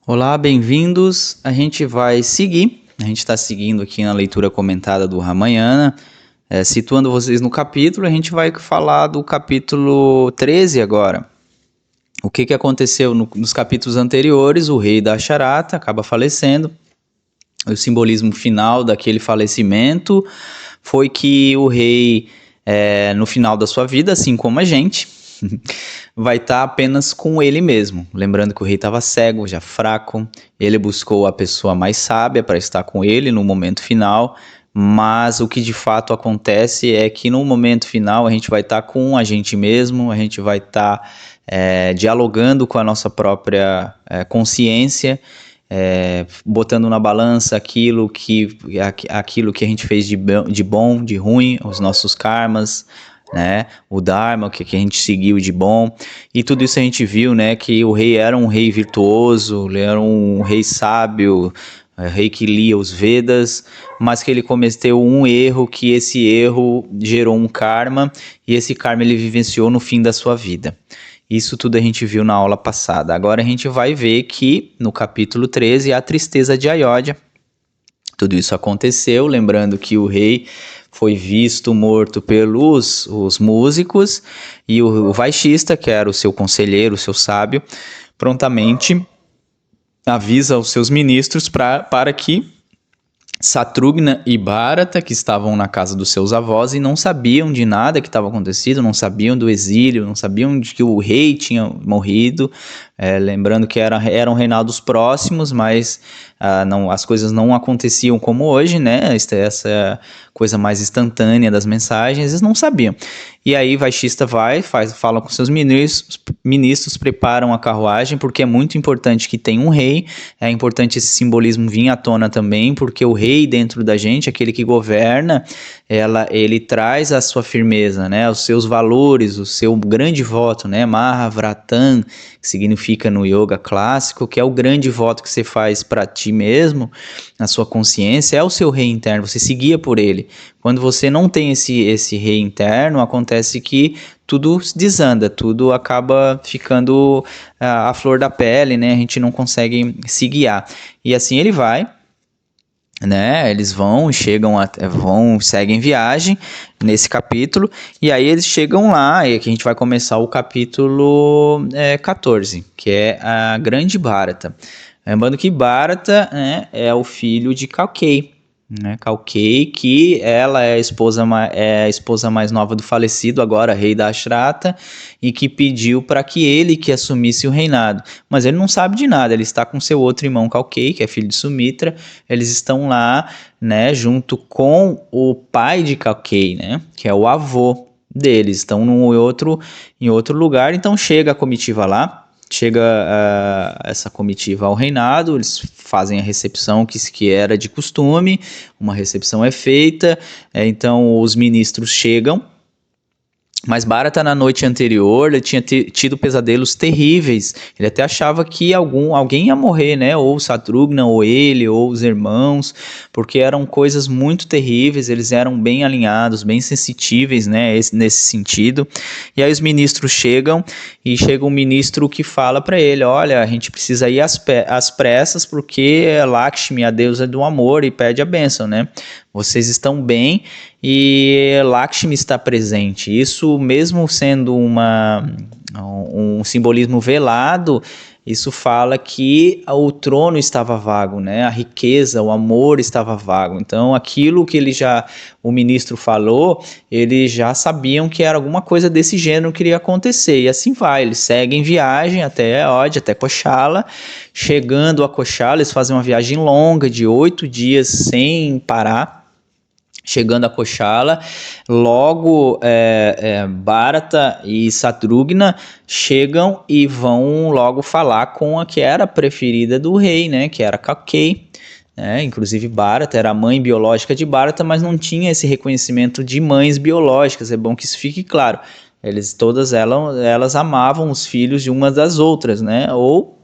Olá, bem-vindos. A gente está seguindo aqui na leitura comentada do Ramayana, situando vocês no capítulo. A gente vai falar do capítulo 13 agora. O que aconteceu nos capítulos anteriores? O rei Dasharata acaba falecendo. O simbolismo final daquele falecimento foi que o rei, no final da sua vida, assim como a gente, vai estar apenas com ele mesmo. Lembrando que o rei estava cego, já fraco. Ele buscou a pessoa mais sábia para estar com ele no momento final. Mas o que de fato acontece é que no momento final a gente vai estar com a gente mesmo, a gente vai estar dialogando com a nossa própria consciência, botando na balança aquilo que a gente fez de bom, de ruim, os nossos karmas, né, o Dharma, o que a gente seguiu de bom, e tudo isso a gente viu, né, que o rei era um rei virtuoso, ele era um rei sábio, rei que lia os Vedas, mas que ele cometeu um erro, que esse erro gerou um karma, e esse karma ele vivenciou no fim da sua vida. Isso tudo a gente viu na aula passada. Agora a gente vai ver que no capítulo 13 a tristeza de Ayodhya. Tudo isso aconteceu, lembrando que o rei foi visto morto pelos os músicos, e o Vaishista, que era o seu conselheiro, o seu sábio, prontamente avisa aos seus ministros para que Satrugna e Bharata, que estavam na casa dos seus avós e não sabiam de nada que estava acontecido, não sabiam do exílio, não sabiam de que o rei tinha morrido, lembrando que eram reinados próximos, mas as coisas não aconteciam como hoje, né? Essa coisa mais instantânea das mensagens, eles não sabiam. E aí Vaishista fala com seus ministros, preparam a carruagem, porque é muito importante que tenha um rei, é importante esse simbolismo vir à tona também, porque o rei dentro da gente, aquele que governa, ele traz a sua firmeza, né, os seus valores, o seu grande voto, né, Mahavratan, que significa no yoga clássico, que é o grande voto que você faz para ti mesmo, na sua consciência, é o seu rei interno, você se guia por ele. Quando você não tem esse rei interno, acontece que tudo desanda, tudo acaba ficando à flor da pele, né? A gente não consegue se guiar. E assim ele vai, né? Eles seguem viagem nesse capítulo, e aí eles chegam lá, e aqui a gente vai começar o capítulo 14, que é a Grande Bharata. Lembrando que Bharata, né, é o filho de Kalkei, né, Kalkei, que ela é a esposa mais nova do falecido, agora rei da Ashrata, e que pediu para que ele que assumisse o reinado. Mas ele não sabe de nada, ele está com seu outro irmão Kalkei, que é filho de Sumitra, eles estão lá, né, junto com o pai de Kalkei, né, que é o avô deles, estão em outro lugar, então chega a comitiva lá. Chega essa comitiva ao reinado, eles fazem a recepção que era de costume, uma recepção é feita, então os ministros chegam, mas Bharata na noite anterior ele tinha tido pesadelos terríveis, ele até achava que alguém ia morrer, né, ou Satrugna, ou ele, ou os irmãos, porque eram coisas muito terríveis, eles eram bem alinhados, bem sensitíveis, né, nesse sentido. E aí os ministros chegam, e chega um ministro que fala para ele, olha, a gente precisa ir às pressas, porque Lakshmi, a deusa do amor, e pede a bênção, né, vocês estão bem e Lakshmi está presente. Isso, mesmo sendo um simbolismo velado, isso fala que o trono estava vago, né? A riqueza, o amor estava vago. Então, aquilo que o ministro falou, eles já sabiam que era alguma coisa desse gênero que iria acontecer. E assim vai, eles seguem viagem até Ayodhya, até Koshala. Chegando a Koshala, eles fazem uma viagem longa de 8 dias sem parar. Chegando a Koshala, logo Bharata e Satrugna chegam e vão logo falar com a que era a preferida do rei, né, que era Kalkei. Inclusive Bharata era a mãe biológica de Bharata, mas não tinha esse reconhecimento de mães biológicas, é bom que isso fique claro. Todas elas amavam os filhos de uma das outras, né, ou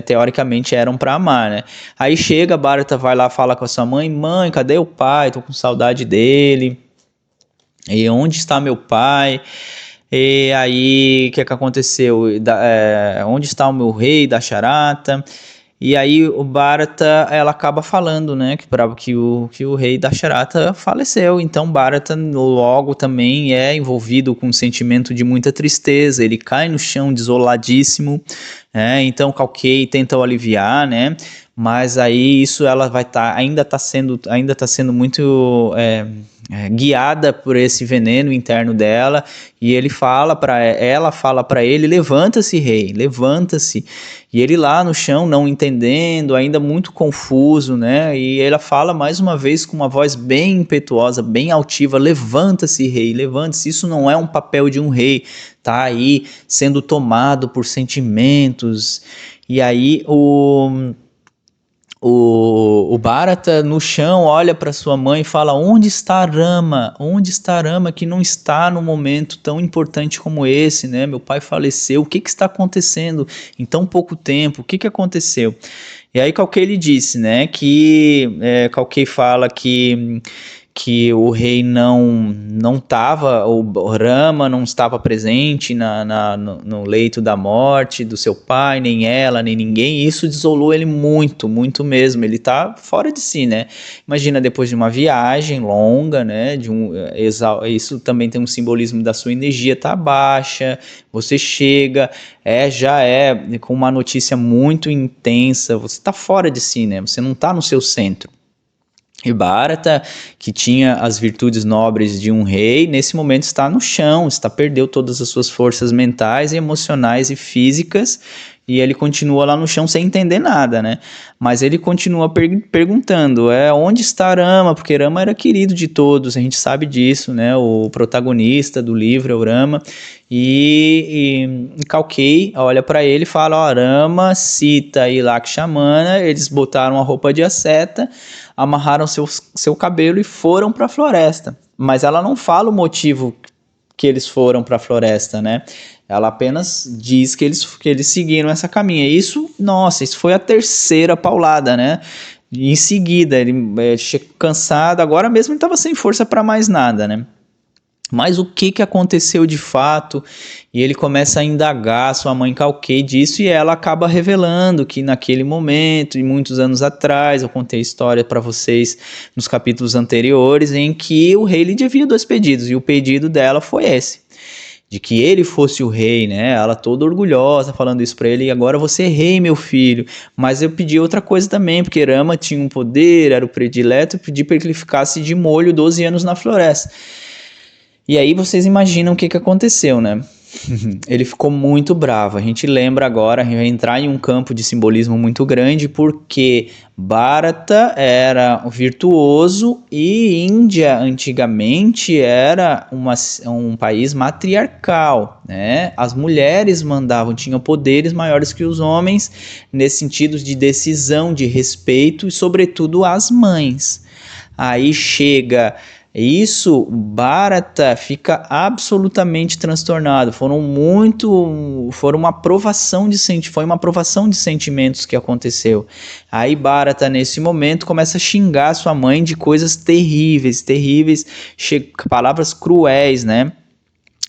teoricamente eram para amar, né? Aí chega, Bharata vai lá, fala com a sua mãe, cadê o pai? Tô com saudade dele. E onde está meu pai? E aí, o que aconteceu? Onde está o meu rei da Charata? E aí o Bharata, ela acaba falando, né, que o rei Dasharata faleceu. Então Bharata logo também é envolvido com um sentimento de muita tristeza. Ele cai no chão desoladíssimo. Então Kalkei tenta o aliviar, né? Mas aí isso ela vai estar ainda tá sendo muito guiada por esse veneno interno dela, e ela fala para ele: levanta-se, rei, levanta-se. E ele lá no chão não entendendo, ainda muito confuso, né? E ela fala mais uma vez com uma voz bem impetuosa, bem altiva: levanta-se, rei, levanta-se. Isso não é um papel de um rei, tá aí sendo tomado por sentimentos. E aí o Bharata no chão olha para sua mãe e fala: onde está Rama? Onde está Rama, que não está num momento tão importante como esse, né? Meu pai faleceu, o que está acontecendo em tão pouco tempo? O que aconteceu? E aí Kalkei lhe disse, né, que Kalkei fala que o rei não estava, o Rama não estava presente no leito da morte do seu pai, nem ela, nem ninguém, e isso desolou ele muito, muito mesmo. Ele está fora de si, né? Imagina, depois de uma viagem longa, né? Isso também tem um simbolismo da sua energia tá baixa, você chega, já é com uma notícia muito intensa, você está fora de si, né? Você não está no seu centro. E Bharata, que tinha as virtudes nobres de um rei, nesse momento está no chão, perdeu todas as suas forças mentais, emocionais e físicas, e ele continua lá no chão sem entender nada, né? Mas ele continua perguntando, onde está Rama? Porque Rama era querido de todos, a gente sabe disso, né? O protagonista do livro é o Rama. E Kalkei olha para ele e fala: Rama, Sita e Lakshmana, eles botaram a roupa de asceta, amarraram seu cabelo e foram para a floresta. Mas ela não fala o motivo que eles foram para a floresta, né? Ela apenas diz que eles seguiram essa caminha. Isso foi a terceira paulada, né? E em seguida, ele cansado, agora mesmo ele estava sem força para mais nada, né? Mas o que aconteceu de fato? E ele começa a indagar sua mãe Kalkei disso, e ela acaba revelando que naquele momento, e muitos anos atrás, eu contei a história para vocês nos capítulos anteriores, em que o rei lhe devia 2 pedidos, e o pedido dela foi esse, de que ele fosse o rei, né? Ela toda orgulhosa falando isso para ele: e agora você é rei, meu filho. Mas eu pedi outra coisa também, porque Rama tinha um poder, era o predileto, eu pedi para que ele ficasse de molho 12 anos na floresta. E aí vocês imaginam o que aconteceu, né? Ele ficou muito bravo. A gente lembra agora, vai entrar em um campo de simbolismo muito grande, porque Bharata era virtuoso e Índia antigamente era um país matriarcal, né? As mulheres mandavam, tinham poderes maiores que os homens, nesse sentido de decisão, de respeito, e sobretudo as mães. Aí chega isso, Bharata fica absolutamente transtornado. Foi uma aprovação de sentimentos que aconteceu. Aí Bharata, nesse momento, começa a xingar sua mãe de coisas terríveis, palavras cruéis, né?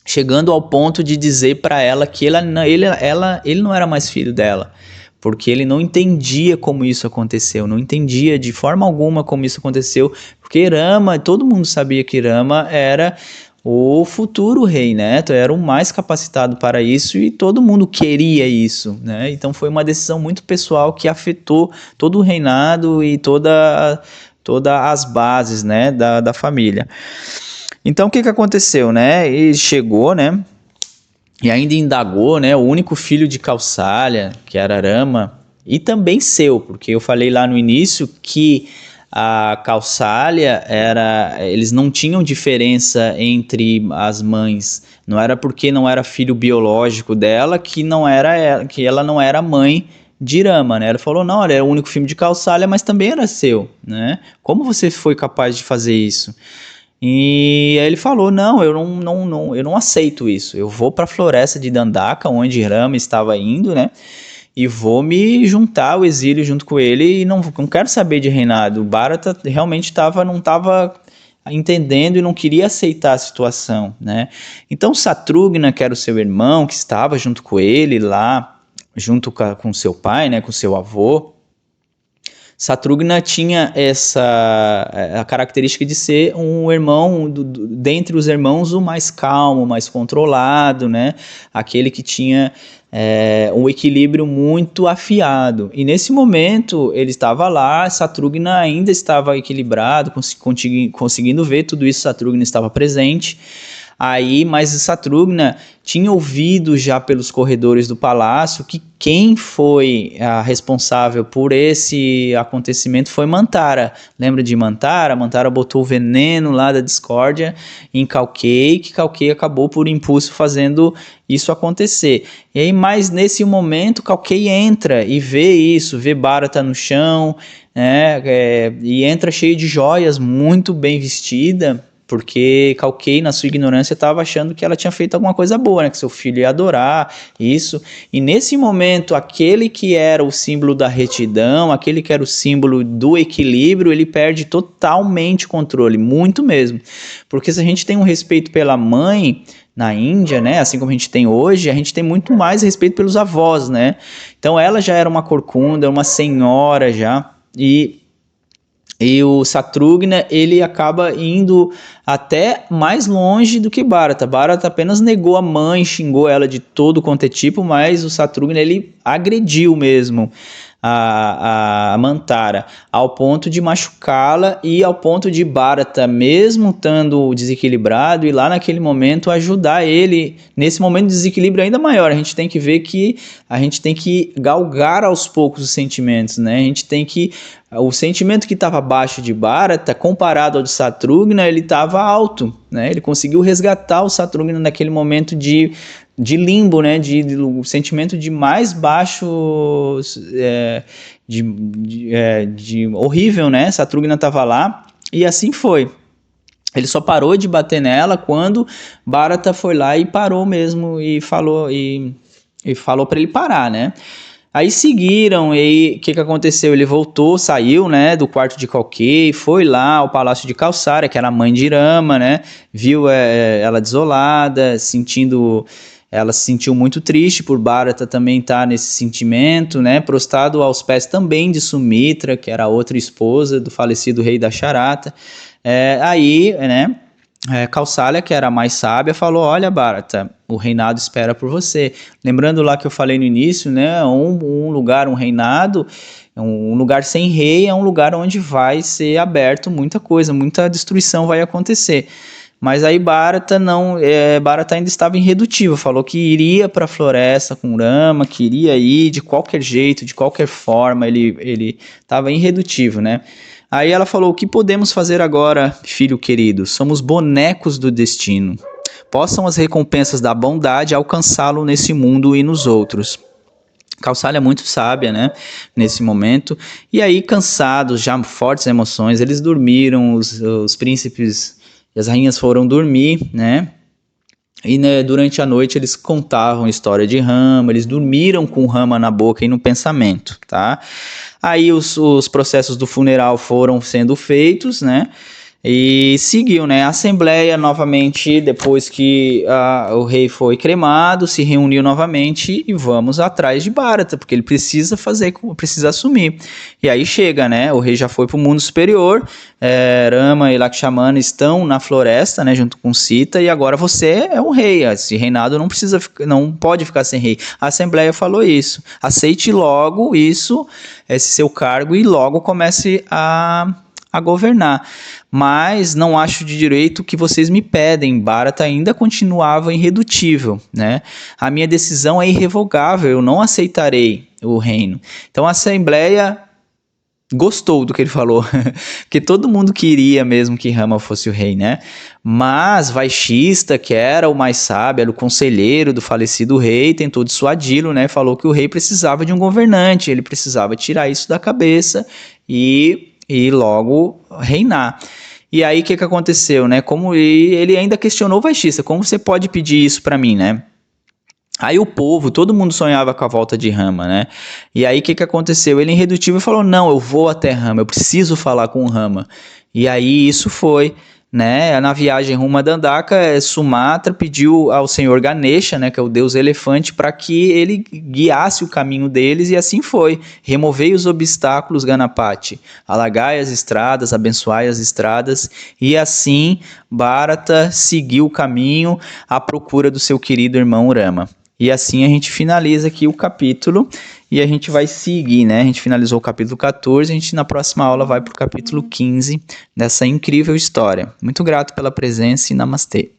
Chegando ao ponto de dizer para ela que ele não era mais filho dela, porque ele não entendia como isso aconteceu, não entendia de forma alguma como isso aconteceu, porque Rama, todo mundo sabia que Rama era o futuro rei, né? Era o mais capacitado para isso, e todo mundo queria isso, né? Então foi uma decisão muito pessoal que afetou todo o reinado e todas as bases, né, da família. Então o que aconteceu, né? Ele chegou, né? E ainda indagou, né, o único filho de Kausalya, que era Rama, e também seu, porque eu falei lá no início que a Kausalya eles não tinham diferença entre as mães. Não era porque não era filho biológico dela que ela não era mãe de Rama, né? Ela falou: não, ele era o único filho de Kausalya, mas também era seu, né? Como você foi capaz de fazer isso? E aí ele falou: não, eu não aceito isso. Eu vou para a floresta de Dandaka, onde Rama estava indo, né? E vou me juntar ao exílio junto com ele, e não quero saber de reinado. O Bharata realmente não estava entendendo e não queria aceitar a situação, né? Então Satrugna, que era o seu irmão, que estava junto com ele lá, junto com seu pai, né, com seu avô, Satrugna tinha a característica de ser um irmão, dentre os irmãos, o mais calmo, mais controlado, né? Aquele que tinha um equilíbrio muito afiado. E nesse momento ele estava lá, Satrugna ainda estava equilibrado, conseguindo ver tudo isso, Satrugna estava presente. Aí, mas Satrugna tinha ouvido já pelos corredores do palácio que quem foi a responsável por esse acontecimento foi Mantara. Lembra de Mantara? Mantara botou o veneno lá da discórdia em Calquei, que Calquei acabou por impulso fazendo isso acontecer. E aí, mas nesse momento, Calquei entra e vê isso, vê Bharata no chão, né, e entra cheio de joias, muito bem vestida, porque Calquei, na sua ignorância, estava achando que ela tinha feito alguma coisa boa, né? Que seu filho ia adorar isso. E nesse momento, aquele que era o símbolo da retidão, aquele que era o símbolo do equilíbrio, ele perde totalmente o controle, muito mesmo. Porque se a gente tem um respeito pela mãe na Índia, né, assim como a gente tem hoje, a gente tem muito mais respeito pelos avós, né? Então ela já era uma corcunda, uma senhora já, e o Satrugna, ele acaba indo até mais longe do que Bharata. Bharata apenas negou a mãe, xingou ela de todo quanto é tipo, mas o Satrugna, ele agrediu mesmo a Mantara, ao ponto de machucá-la e ao ponto de Bharata, mesmo estando desequilibrado, e lá naquele momento ajudar ele, nesse momento de desequilíbrio ainda maior. A gente tem que ver que a gente tem que galgar aos poucos os sentimentos, né? A gente tem que o sentimento que estava abaixo de Bharata, comparado ao de Satrugna, ele estava alto, né? Ele conseguiu resgatar o Satrugna naquele momento de limbo, né? O sentimento de mais baixo, de horrível, né? Satrugna estava lá e assim foi. Ele só parou de bater nela quando Bharata foi lá e parou mesmo e falou para ele parar, né? Aí seguiram, e o que aconteceu? Ele voltou, saiu, né, do quarto de Calquei, foi lá ao palácio de Kausara, que era a mãe de Rama, né, viu ela desolada, ela se sentiu muito triste por Bharata também estar nesse sentimento, né, prostrado aos pés também de Sumitra, que era a outra esposa do falecido rei Dasharata. Aí, né, Kausalya, que era a mais sábia, falou: olha, Bharata, o reinado espera por você. Lembrando lá que eu falei no início, né, um lugar, um reinado, um lugar sem rei é um lugar onde vai ser aberto muita coisa, muita destruição vai acontecer. Mas aí Bharata Bharata ainda estava irredutível, falou que iria para a floresta com Rama, que iria ir de qualquer jeito, de qualquer forma, ele estava irredutível, né? Aí ela falou: o que podemos fazer agora, filho querido? Somos bonecos do destino. Possam as recompensas da bondade alcançá-lo nesse mundo e nos outros. Kausalya é muito sábia, né, nesse momento. E aí, cansados, já fortes emoções, eles dormiram, os príncipes e as rainhas foram dormir, né? E, né, durante a noite eles contavam a história de Rama, eles dormiram com Rama na boca e no pensamento, tá? Aí os processos do funeral foram sendo feitos, né? E seguiu, né? A assembleia novamente, depois que o rei foi cremado, se reuniu novamente e vamos atrás de Bharata, porque ele precisa precisa assumir. E aí chega, né? O rei já foi para o mundo superior, Rama e Lakshmana estão na floresta, né? Junto com Sita, e agora você é um rei. Esse reinado não pode ficar sem rei. A assembleia falou isso. Aceite logo isso, esse seu cargo, e logo comece a governar. Mas não acho de direito que vocês me pedem. Bharata ainda continuava irredutível, né? A minha decisão é irrevogável, eu não aceitarei o reino. Então a assembleia gostou do que ele falou, que todo mundo queria mesmo que Rama fosse o rei, né? Mas Vaishista, que era o mais sábio, era o conselheiro do falecido rei, tentou dissuadi-lo, né? Falou que o rei precisava de um governante, ele precisava tirar isso da cabeça e logo reinar. E aí o que aconteceu, né? Como ele ainda questionou Vaishista: como você pode pedir isso para mim, né? Aí o povo, todo mundo sonhava com a volta de Rama, né? E aí o que aconteceu? Ele irredutível falou: não, eu vou até Rama, eu preciso falar com Rama. E aí isso foi, né? Na viagem rumo a Dandaka, Sumatra pediu ao senhor Ganesha, né, que é o deus elefante, para que ele guiasse o caminho deles, e assim foi. Removei os obstáculos, Ganapati, alagai as estradas, abençoai as estradas, e assim Bharata seguiu o caminho à procura do seu querido irmão Rama. E assim a gente finaliza aqui o capítulo e a gente vai seguir, né? A gente finalizou o capítulo 14, a gente na próxima aula vai para o capítulo 15 dessa incrível história. Muito grato pela presença e namastê.